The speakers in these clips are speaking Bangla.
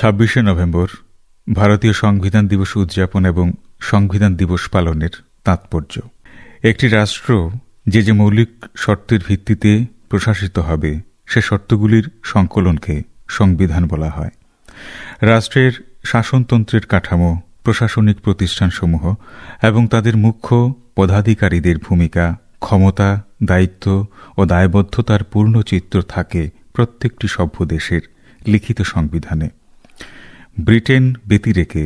নভেম্বর ভারতীয় সংবিধান দিবস উদযাপন এবং সংবিধান দিবস পালনের তাৎপর্য। একটি রাষ্ট্র যে যে মৌলিক শর্তের ভিত্তিতে প্রশাসিত হবে সে শর্তগুলির সংকলনকে সংবিধান বলা হয়। রাষ্ট্রের শাসনতন্ত্রের কাঠামো, প্রশাসনিক প্রতিষ্ঠানসমূহ এবং তাদের মুখ্য পদাধিকারীদের ভূমিকা, ক্ষমতা, দায়িত্ব ও দায়বদ্ধতার পূর্ণ চিত্র থাকে প্রত্যেকটি সভ্য দেশের লিখিত সংবিধানে। ব্রিটেন ব্যতিরেকে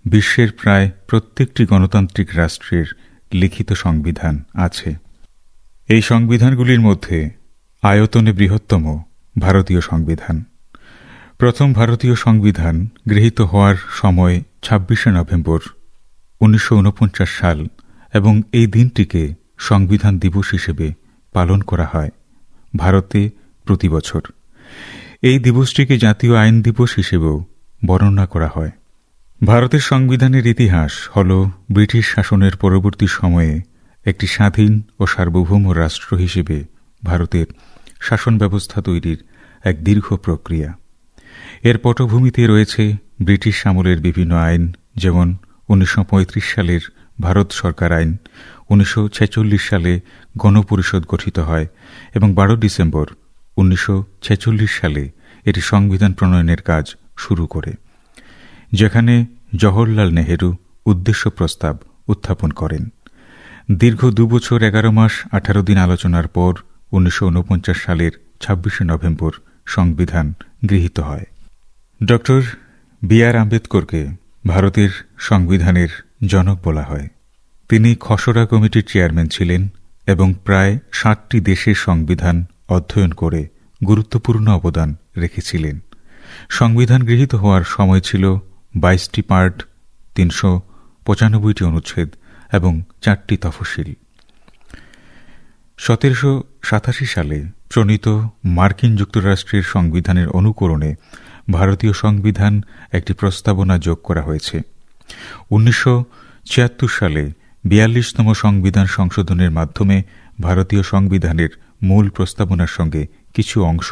বিশ্বের প্রায় প্রত্যেকটি গণতান্ত্রিক রাষ্ট্রের লিখিত সংবিধান আছে। এই সংবিধানগুলির মধ্যে আয়তনে বৃহত্তম ভারতীয় সংবিধান। প্রথম ভারতীয় সংবিধান গৃহীত হওয়ার সময় ২৬ নভেম্বর ১৯৪৯ সাল এবং এই দিনটিকে সংবিধান দিবস হিসেবে পালন করা হয় ভারতে প্রতি বছর। এই দিবসটিকে জাতীয় আইন দিবস হিসেবেও বর্ণনা করা হয়। ভারতের সংবিধানের ইতিহাস হল ব্রিটিশ শাসনের পরবর্তী সময়ে একটি স্বাধীন ও সার্বভৌম রাষ্ট্র হিসেবে ভারতের শাসন ব্যবস্থা তৈরির এক দীর্ঘ প্রক্রিয়া। এর পটভূমিতে রয়েছে ব্রিটিশ আমলের বিভিন্ন আইন, যেমন ১৯৩৫ সালের ভারত সরকার আইন, ১৯৪৬ সালে গণপরিষদ গঠিত হয় এবং ১২ ডিসেম্বর ১৯৪৬ সালে এটি সংবিধান প্রণয়নের কাজ শুরু করে, যেখানে জওহরলাল নেহেরু উদ্দেশ্য প্রস্তাব উত্থাপন করেন। দীর্ঘ ২ বছর ১১ মাস ১৮ দিন আলোচনার পর ১৯৪৯ সালের ২৬ নভেম্বর সংবিধান গৃহীত হয়। ড বি আর আম্বেদকরকে ভারতের সংবিধানের জনক বলা হয়। তিনি খসড়া কমিটির চেয়ারম্যান ছিলেন এবং প্রায় ৬০টি দেশের সংবিধান অধ্যয়ন করে গুরুত্বপূর্ণ অবদান রেখেছিলেন। সংবিধান গৃহীত হওয়ার সময় ছিল ২২টি পার্ট, ৩৯৫টি অনুচ্ছেদ এবং ৪টি তফসিল। ১৭৮৭ সালে প্রণীত মার্কিন যুক্তরাষ্ট্রের সংবিধানের অনুকরণে ভারতীয় সংবিধান একটি প্রস্তাবনা যোগ করা হয়েছে। ১৯৭৬ সালে ৪২তম সংবিধান সংশোধনের মাধ্যমে ভারতীয় সংবিধানের মূল প্রস্তাবনার সঙ্গে কিছু অংশ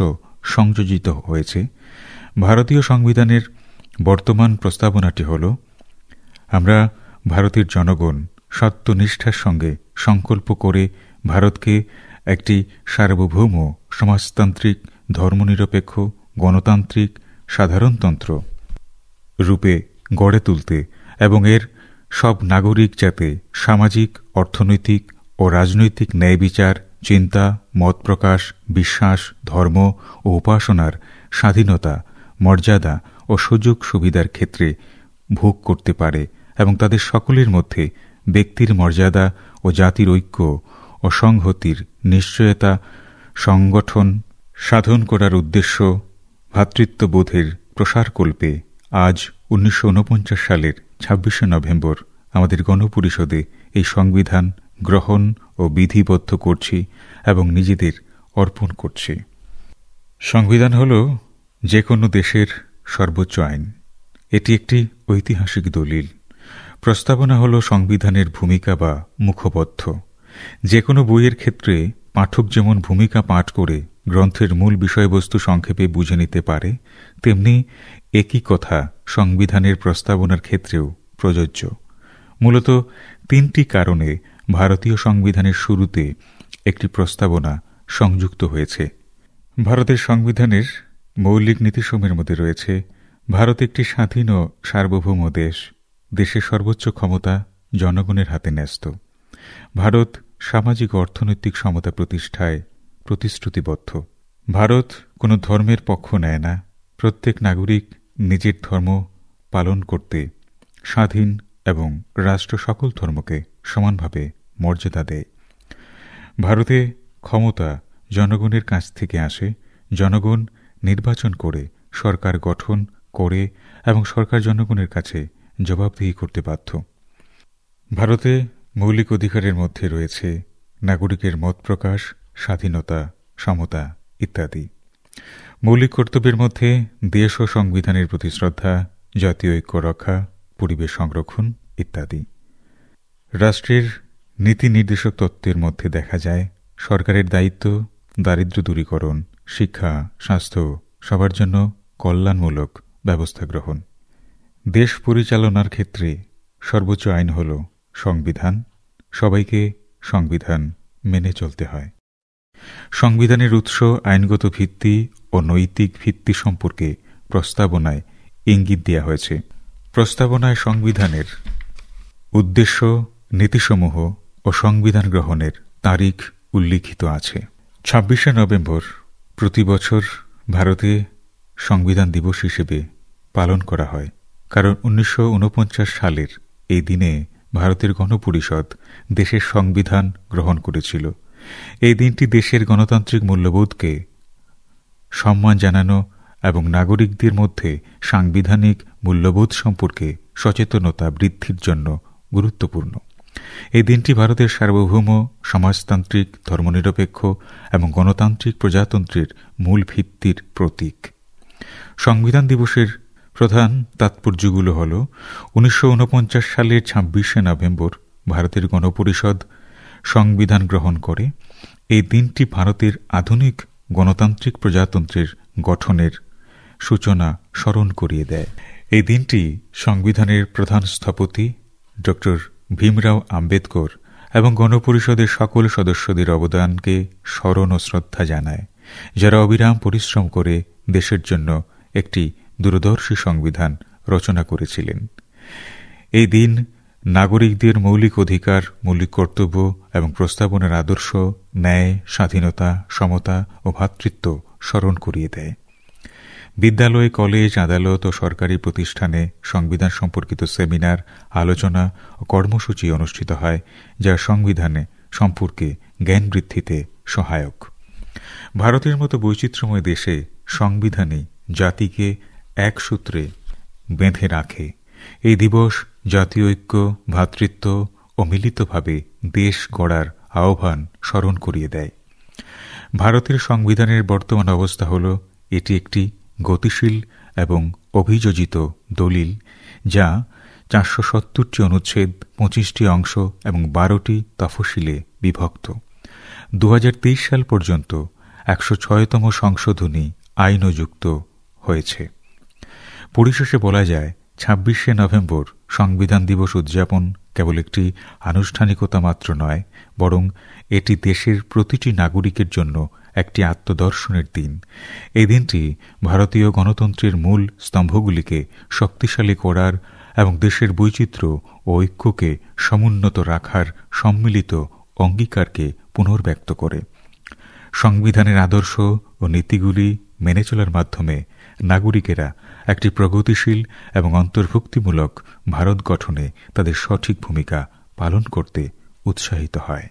সংযোজিত হয়েছে। ভারতীয় সংবিধানের বর্তমান প্রস্তাবনাটি হল: আমরা ভারতের জনগণ সত্যনিষ্ঠার সঙ্গে সংকল্প করে ভারতকে একটি সার্বভৌম, সমাজতান্ত্রিক, ধর্মনিরপেক্ষ, গণতান্ত্রিক সাধারণতন্ত্র রূপে গড়ে তুলতে এবং এর সব নাগরিক যাতে সামাজিক, অর্থনৈতিক ও রাজনৈতিক ন্যায় বিচার, চিন্তা, মত প্রকাশ, বিশ্বাস, ধর্ম ও উপাসনার স্বাধীনতা, মর্যাদা ও সুযোগ সুবিধার ক্ষেত্রে ভোগ করতে পারে এবং তাদের সকলের মধ্যে ব্যক্তির মর্যাদা ও জাতির ঐক্য ও সংহতির নিশ্চয়তা সংগঠন সাধন করার উদ্দেশ্য ভ্রাতৃত্ববোধের প্রসারকল্পে আজ ১৯৪৯ সালের ২৬ নভেম্বর আমাদের গণপরিষদে এই সংবিধান গ্রহণ ও বিধিবদ্ধ করছি এবং নিজেদের অর্পণ করছি। সংবিধান হল যে কোনো দেশের সর্বোচ্চ আইন। এটি একটি ঐতিহাসিক দলিল। প্রস্তাবনা হল সংবিধানের ভূমিকা বা মুখপত্র। যে কোনো বইয়ের ক্ষেত্রে পাঠক যেমন ভূমিকা পাঠ করে গ্রন্থের মূল বিষয়বস্তু সংক্ষেপে বুঝে নিতে পারে, তেমনি একই কথা সংবিধানের প্রস্তাবনার ক্ষেত্রেও প্রযোজ্য। মূলত ৩টি কারণে ভারতীয় সংবিধানের শুরুতে একটি প্রস্তাবনা সংযুক্ত হয়েছে। ভারতের সংবিধানের মৌলিক নীতিসমূহের মধ্যে রয়েছে: ভারত একটি স্বাধীন ও সার্বভৌম দেশ। দেশের সর্বোচ্চ ক্ষমতা জনগণের হাতে ন্যস্ত। ভারত সামাজিক ও অর্থনৈতিক সমতা প্রতিষ্ঠায় প্রতিশ্রুতিবদ্ধ। ভারত কোনো ধর্মের পক্ষ নেয় না। প্রত্যেক নাগরিক নিজের ধর্ম পালন করতে স্বাধীন এবং রাষ্ট্র সকল ধর্মকে সমানভাবে মর্যাদা দেয়। ভারতে ক্ষমতা জনগণের কাছ থেকে আসে। জনগণ নির্বাচন করে সরকার গঠন করে এবং সরকার জনগণের কাছে জবাবদিহি করতে বাধ্য। ভারতে মৌলিক অধিকারের মধ্যে রয়েছে নাগরিকের মত প্রকাশ, স্বাধীনতা, সমতা ইত্যাদি। মৌলিক কর্তব্যের মধ্যে দেশ ও সংবিধানের প্রতি শ্রদ্ধা, জাতীয় ঐক্য রক্ষা, পরিবেশ সংরক্ষণ ইত্যাদি। রাষ্ট্রের নীতি নির্দেশক তত্ত্বের মধ্যে দেখা যায় সরকারের দায়িত্ব দারিদ্র্য দূরীকরণ, শিক্ষা, স্বাস্থ্য, সবার জন্য কল্যাণমূলক ব্যবস্থা গ্রহণ। দেশ পরিচালনার ক্ষেত্রে সর্বোচ্চ আইন হল সংবিধান। সবাইকে সংবিধান মেনে চলতে হয়। সংবিধানের উৎস, আইনগত ভিত্তি ও নৈতিক ভিত্তি সম্পর্কে প্রস্তাবনায় ইঙ্গিত দেওয়া হয়েছে। প্রস্তাবনায় সংবিধানের উদ্দেশ্য, নীতিসমূহ ও সংবিধান গ্রহণের তারিখ উল্লিখিত আছে। ২৬শে নভেম্বর প্রতি বছর ভারতে সংবিধান দিবস হিসেবে পালন করা হয়, কারণ ১৯৪৯ সালের এই দিনে ভারতের গণপরিষদ দেশের সংবিধান গ্রহণ করেছিল। এই দিনটি দেশের গণতান্ত্রিক মূল্যবোধকে সম্মান জানানো এবং নাগরিকদের মধ্যে সাংবিধানিক মূল্যবোধ সম্পর্কে সচেতনতা বৃদ্ধির জন্য গুরুত্বপূর্ণ। এই দিনটি ভারতের সার্বভৌম, সমাজতান্ত্রিক, ধর্মনিরপেক্ষ এবং গণতান্ত্রিক প্রজাতন্ত্রের মূল ভিত্তির প্রতীক। সংবিধান দিবসের প্রধান তাৎপর্যগুলো হল ১৯৪৯ সালের ২৬শে নভেম্বর ভারতের গণপরিষদ সংবিধান গ্রহণ করে। এই দিনটি ভারতের আধুনিক গণতান্ত্রিক প্রজাতন্ত্রের গঠনের সূচনা স্মরণ করিয়ে দেয়। এই দিনটি সংবিধানের প্রধান স্থপতি ড ভীমরাও আম্বেদকর এবং গণপরিষদের সকল সদস্যদের অবদানকে স্মরণ ও শ্রদ্ধা জানায়, যারা অবিরাম পরিশ্রম করে দেশের জন্য একটি দূরদর্শী সংবিধান রচনা করেছিলেন। এই দিন নাগরিকদের মৌলিক অধিকার, মৌলিক কর্তব্য এবং প্রস্তাবনার আদর্শ, ন্যায়, স্বাধীনতা, সমতা ও ভ্রাতৃত্ব স্মরণ করিয়ে দেয়। বিদ্যালয়, কলেজ, আদালত ও সরকারি প্রতিষ্ঠানে সংবিধান সম্পর্কিত সেমিনার, আলোচনা ও কর্মসূচি অনুষ্ঠিত হয়, যা সংবিধানে সম্পর্কে জ্ঞান বৃদ্ধিতে সহায়ক। ভারতের মতো বৈচিত্র্যময় দেশে সংবিধানই জাতিকে এক সূত্রে বেঁধে রাখে। এই দিবস জাতীয় ঐক্য, ভ্রাতৃত্ব ও মিলিতভাবে দেশ গড়ার আহ্বান স্মরণ করিয়ে দেয়। ভারতের সংবিধানের বর্তমান অবস্থা হল, এটি একটি গতিশীল এবং অভিযোজিত দলিল, যা ৪৭০টি অনুচ্ছেদ, ২৫টি অংশ এবং ১২টি তফসিলে বিভক্ত। ২০২৩ সাল পর্যন্ত ১০৬তম সংশোধনী আইনও যুক্ত হয়েছে। পরিশেষে বলা যায়, ২৬শে নভেম্বর সংবিধান দিবস উদযাপন কেবল একটি আনুষ্ঠানিকতা মাত্র নয়, বরং এটি দেশের প্রতিটি নাগরিকের জন্য একটি আত্মদর্শনের দিন। এই দিনটি ভারতীয় গণতন্ত্রের মূল স্তম্ভগুলিকে শক্তিশালী করার এবং দেশের বৈচিত্র্য ও ঐক্যকে সমুন্নত রাখার সম্মিলিত অঙ্গীকারকে পুনর্ব্যক্ত করে। সংবিধানের আদর্শ ও নীতিগুলি মেনে চলার মাধ্যমে নাগরিকেরা একটি প্রগতিশীল এবং অন্তর্ভুক্তিমূলক ভারত গঠনে তাদের সঠিক ভূমিকা পালন করতে উৎসাহিত হয়।